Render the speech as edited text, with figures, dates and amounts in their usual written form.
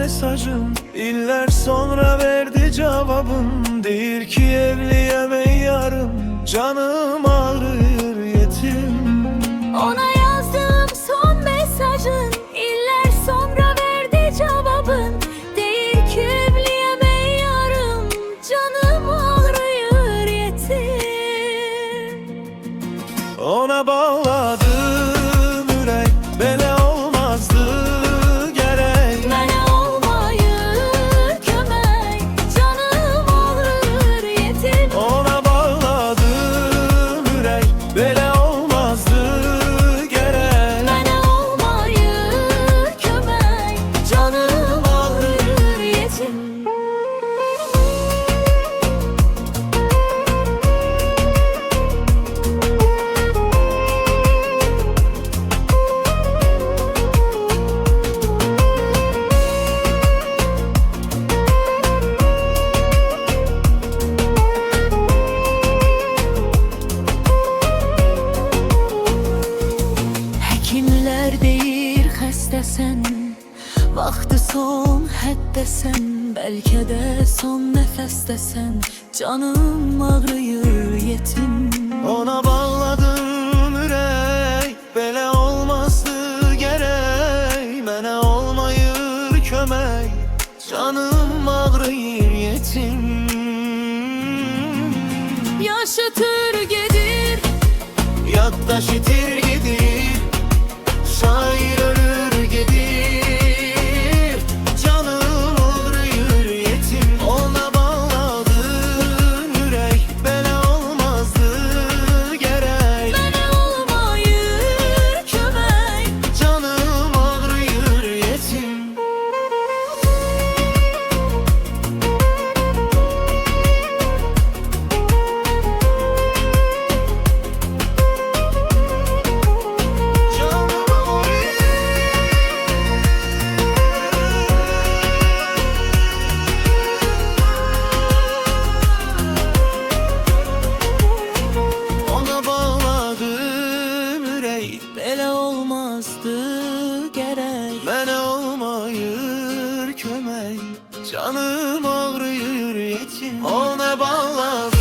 mesajın, iller sonra verdi cevabın. Deyir ki evliyemey yarım, canım ağrır yetim. Ona yazdığım son mesajın, iller sonra verdi cevabın. Deyir ki evliyemey yarım, canım ağrır yetim. Ona bağladım yürek, böyle olmazdı gerek. Mənə olmayır kömək, canım ağrır yetim. Ona bağladım yürek, böyle olmazdı gerek. Mənə olmayır kömək, canım ağrır yetim. Həkimlər deyir xəstəsən, vaxtı son həddəsən. Bəlkə də son nəfəsdəsən, canım ağrıyır yetim. Ona bağladım yürek, böyle olmazdı gerek. Mənə olmayır kömək, canım ağrıyır yetim. Yaşatır gedir, Yaddaş itir gidir, şair ölür gidir. Canım ağrıyır yetim. Ona bağladım yürek, böyle olmazdı gerek. mənə olmayır kömək. Canım ağrıyır yetim. Canım Ona bağladım yürek, Belə olmazdı gərək. mənə olmayır kömək. Canım ağrıyır yetim. Ona bağladım